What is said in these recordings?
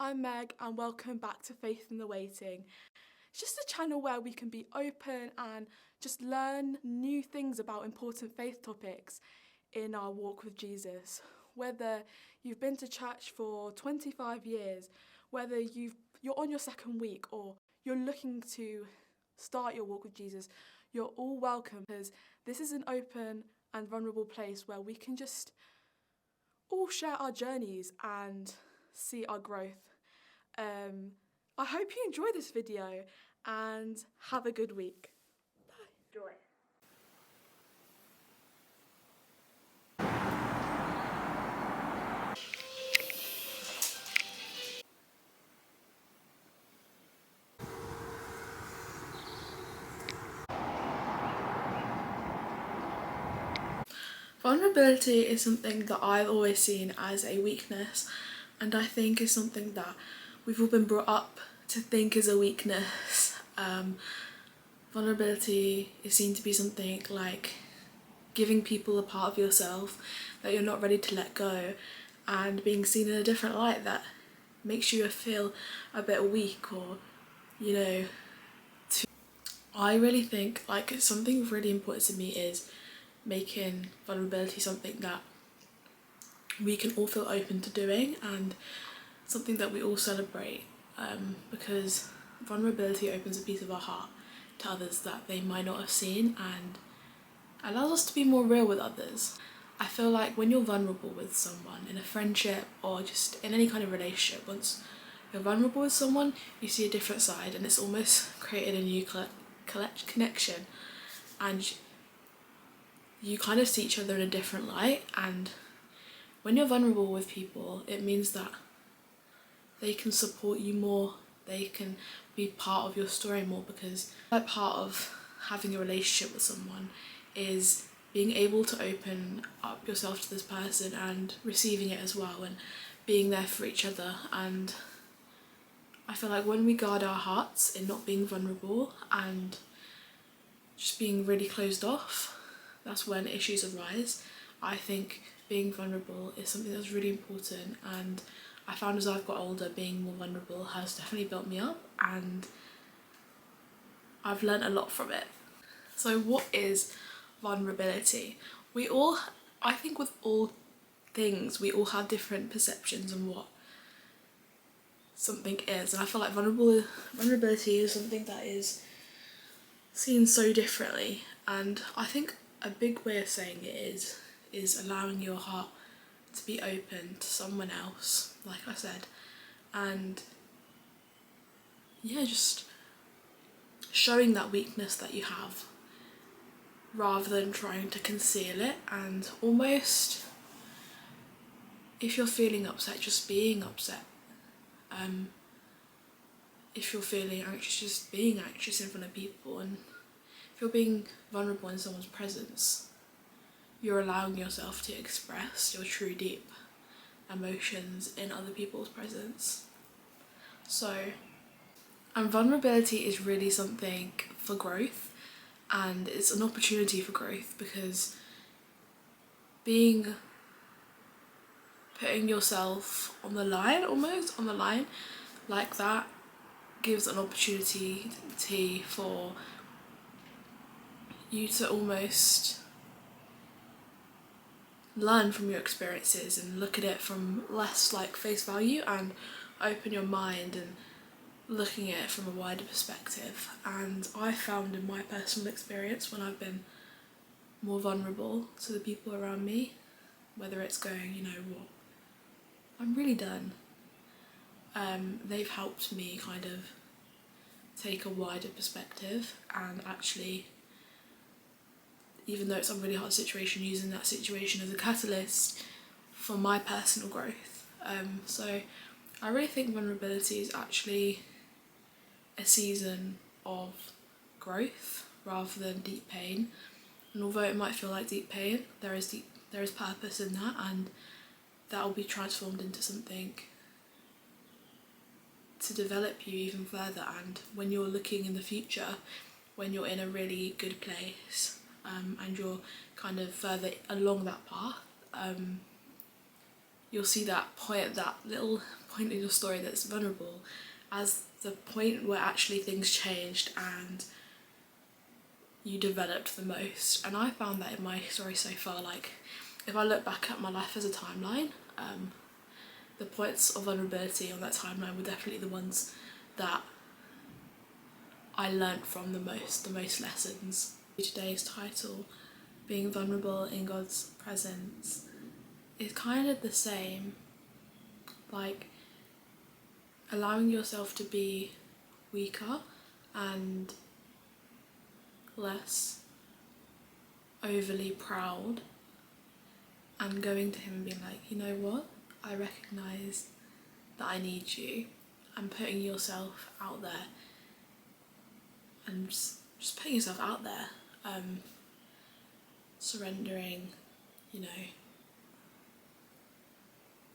I'm Meg and welcome back to Faith in the Waiting. It's just a channel where we can be open and just learn new things about important faith topics in our walk with Jesus. Whether you've been to church for 25 years, whether you're on your second week or you're looking to start your walk with Jesus, you're all welcome because this is an open and vulnerable place where we can just all share our journeys and see our growth. I hope you enjoy this video and have a good week. Bye. Joy. Vulnerability is something that I've always seen as a weakness, and I think is something that we've all been brought up to think is a weakness. Vulnerability is seen to be something like giving people a part of yourself that you're not ready to let go, and being seen in a different light that makes you feel a bit weak, or I really think like something really important to me is making vulnerability something that we can all feel open to doing and something that we all celebrate, because vulnerability opens a piece of our heart to others that they might not have seen and allows us to be more real with others. I feel like when you're vulnerable with someone in a friendship or just in any kind of relationship, once you're vulnerable with someone, you see a different side, and it's almost created a new connection, and you kind of see each other in a different light. And when you're vulnerable with people, it means that they can support you more, they can be part of your story more, because like part of having a relationship with someone is being able to open up yourself to this person and receiving it as well, and being there for each other. And I feel like when we guard our hearts in not being vulnerable and just being really closed off, that's when issues arise. I think being vulnerable is something that's really important, and I found as I've got older, being more vulnerable has definitely built me up, and I've learned a lot from it. So what is vulnerability? I think with all things, we all have different perceptions on what something is, and I feel like vulnerability is something that is seen so differently, and I think a big way of saying it is allowing your heart to be open to someone else, like I said, and yeah, just showing that weakness that you have rather than trying to conceal it. And almost, if you're feeling upset, just being upset. If you're feeling anxious, just being anxious in front of people. And if you're being vulnerable in someone's presence, you're allowing yourself to express your true deep emotions in other people's presence. And vulnerability is really something for growth, and it's an opportunity for growth, because putting yourself on the line, almost on the line like that, gives an opportunity for you to almost learn from your experiences and look at it from less like face value, and open your mind and looking at it from a wider perspective. And I found in my personal experience, when I've been more vulnerable to the people around me, whether it's going, you know what, I'm really done, they've helped me kind of take a wider perspective, and actually, even though it's a really hard situation, using that situation as a catalyst for my personal growth. So I really think vulnerability is actually a season of growth rather than deep pain. And although it might feel like deep pain, there is purpose in that, and that will be transformed into something to develop you even further. And when you're looking in the future, when you're in a really good place, and you're kind of further along that path, you'll see that point, that little point in your story that's vulnerable, as the point where actually things changed and you developed the most. And I found that in my story so far, like if I look back at my life as a timeline, the points of vulnerability on that timeline were definitely the ones that I learnt from the most lessons. Today's title, being vulnerable in God's presence, is kind of the same, like allowing yourself to be weaker and less overly proud, and going to him and being like, you know what, I recognise that I need you, and putting yourself out there, and just putting yourself out there, surrendering, you know,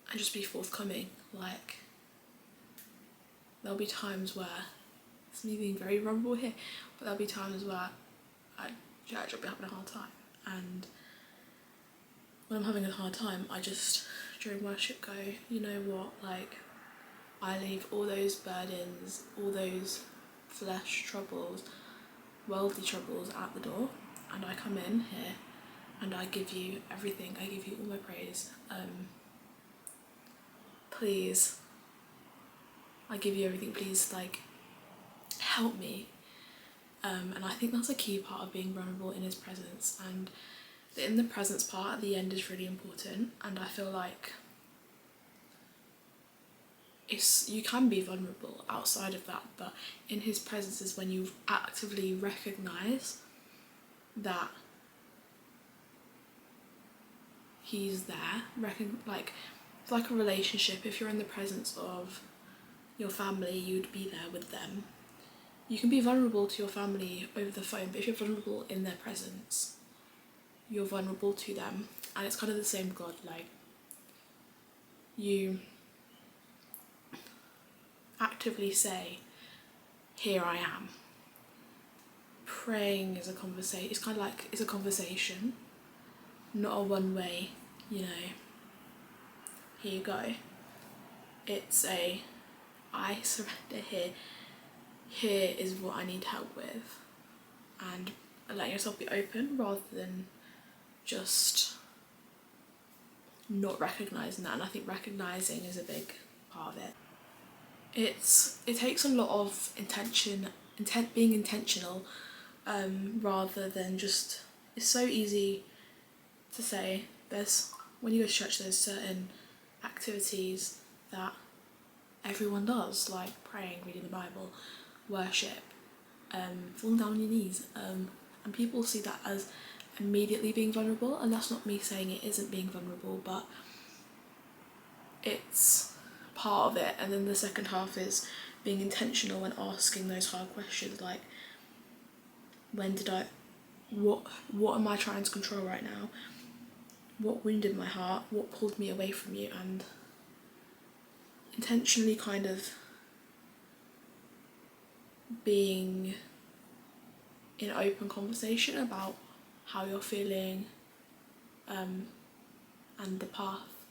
and just be forthcoming. Like, there'll be times where, it's me being very vulnerable here, but there'll be times where I'll be having a hard time, and when I'm having a hard time, I just, during worship, go, you know what, like, I leave all those burdens, all those flesh troubles, worldly troubles at the door, and I come in here and I give you everything, I give you all my praise. Please, I give you everything, please, like, help me. And I think that's a key part of being vulnerable in his presence, and the in the presence part at the end is really important. And I feel like you can be vulnerable outside of that, but in his presence is when you actively recognise that he's there. Like, it's like a relationship. If you're in the presence of your family, you'd be there with them. You can be vulnerable to your family over the phone, but if you're vulnerable in their presence, you're vulnerable to them. And it's kind of the same with God. Like, you actively say, here I am. Praying is a conversation. It's kind of like, it's a conversation, not a one way, you know, here you go. It's a, I surrender here. Here is what I need help with. And letting yourself be open rather than just not recognising that. And I think recognising is a big part of it. It takes a lot of being intentional, rather than just, it's so easy to say, when you go to church, there's certain activities that everyone does, like praying, reading the Bible, worship, falling down on your knees, and people see that as immediately being vulnerable, and that's not me saying it isn't being vulnerable, but it's part of it. And then the second half is being intentional and asking those hard questions, like, what am I trying to control right now? What wounded my heart? What pulled me away from you? And intentionally kind of being in open conversation about how you're feeling, and the path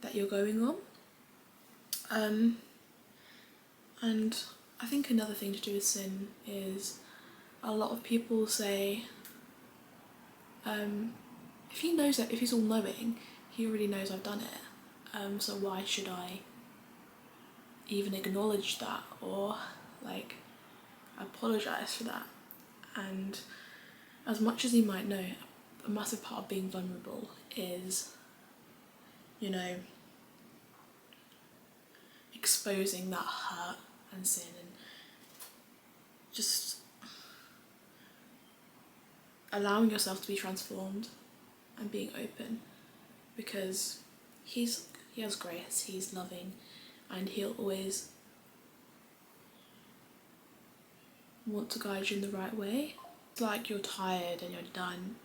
that you're going on. And I think another thing to do with sin is, a lot of people say, if he knows it, if he's all knowing, he already knows I've done it, so why should I even acknowledge that, or like apologise for that? And as much as he might know, a massive part of being vulnerable is, you know, exposing that hurt and sin, and just allowing yourself to be transformed and being open, because he has grace, he's loving, and he'll always want to guide you in the right way. It's like you're tired and you're done,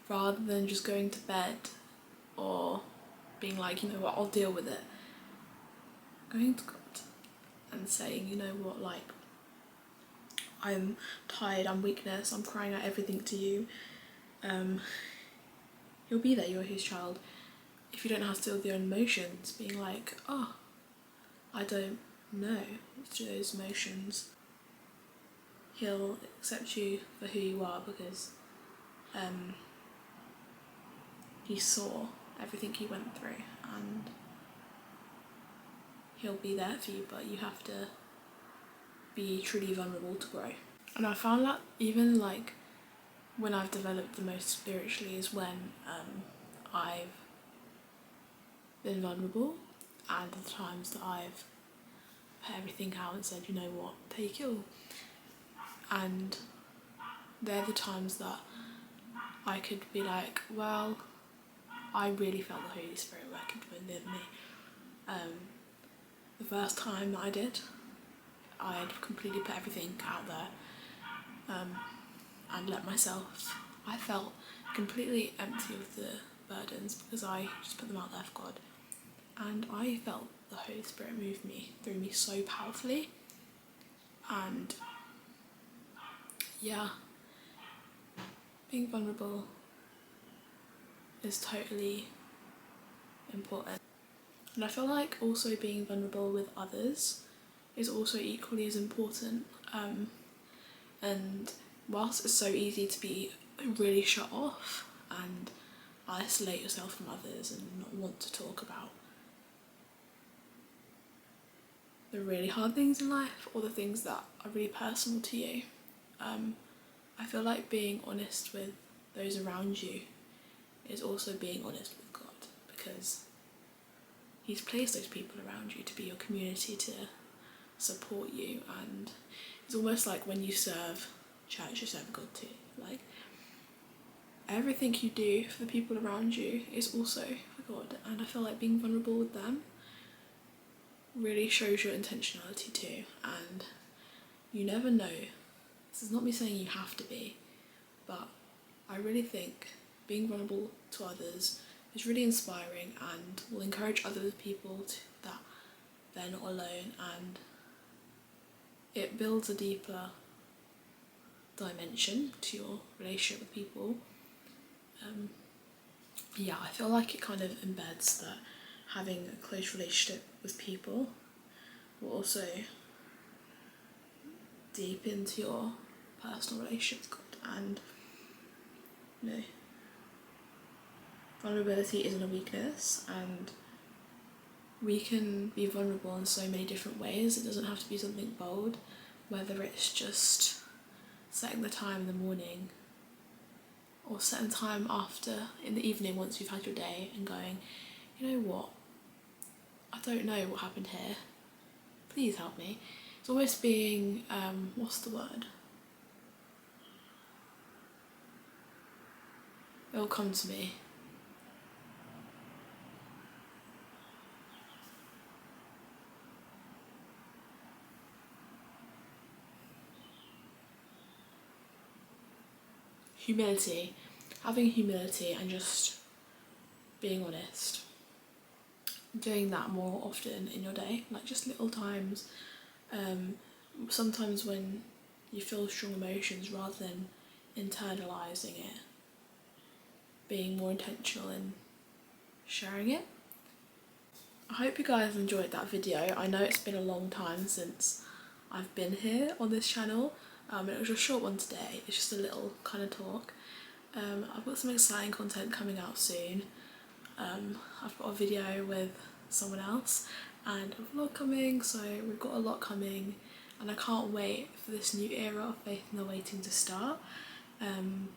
rather than just going to bed or being like, you know what, I'll deal with it. Going to God and saying, you know what, like, I'm tired, I'm weakness, I'm crying out everything to you. You'll be there, you're his child. if you don't know how to deal with your own emotions, being like, oh, I don't know what to do with those emotions. He'll accept you for who you are because he saw everything you went through, and he'll be there for you, but you have to be truly vulnerable to grow. And I found that even like when I've developed the most spiritually is when I've been vulnerable, and the times that I've put everything out and said, you know what, take it all. And they're the times that I could be like, well, I really felt the Holy Spirit working within me. The first time that I did, I had completely put everything out there and let myself, I felt completely empty of the burdens because I just put them out there for God. And I felt the Holy Spirit move me through me so powerfully. And yeah, being vulnerable is totally important. And I feel like also being vulnerable with others is also equally as important. And whilst it's so easy to be really shut off and isolate yourself from others and not want to talk about the really hard things in life or the things that are really personal to you, I feel like being honest with those around you is also being honest with God, because He's placed those people around you to be your community, to support you. And it's almost like when you serve church, you serve God too. Like, everything you do for the people around you is also for God. And I feel like being vulnerable with them really shows your intentionality too. And you never know, this is not me saying you have to be, but I really think being vulnerable to others is really inspiring and will encourage other people that they're not alone, and it builds a deeper dimension to your relationship with people. Yeah, I feel like it kind of embeds that having a close relationship with people will also deep into your personal relationship with God. And you know, vulnerability isn't a weakness, and we can be vulnerable in so many different ways. It doesn't have to be something bold, whether it's just setting the time in the morning or setting time after in the evening once you've had your day and going, you know what, I don't know what happened here, please help me. It's almost being, what's the word? It'll come to me. Humility. Having humility and just being honest. Doing that more often in your day, like just little times. Sometimes when you feel strong emotions, rather than internalising it, being more intentional in sharing it. I hope you guys enjoyed that video. I know it's been a long time since I've been here on this channel. It was a short one today. It's just a little kind of talk. I've got some exciting content coming out soon. I've got a video with someone else and a vlog coming, so we've got a lot coming, and I can't wait for this new era of Faith in the Waiting to start. I've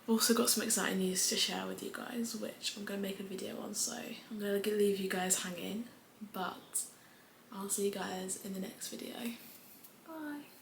also got some exciting news to share with you guys, which I'm going to make a video on, so I'm going to leave you guys hanging, but I'll see you guys in the next video. Bye!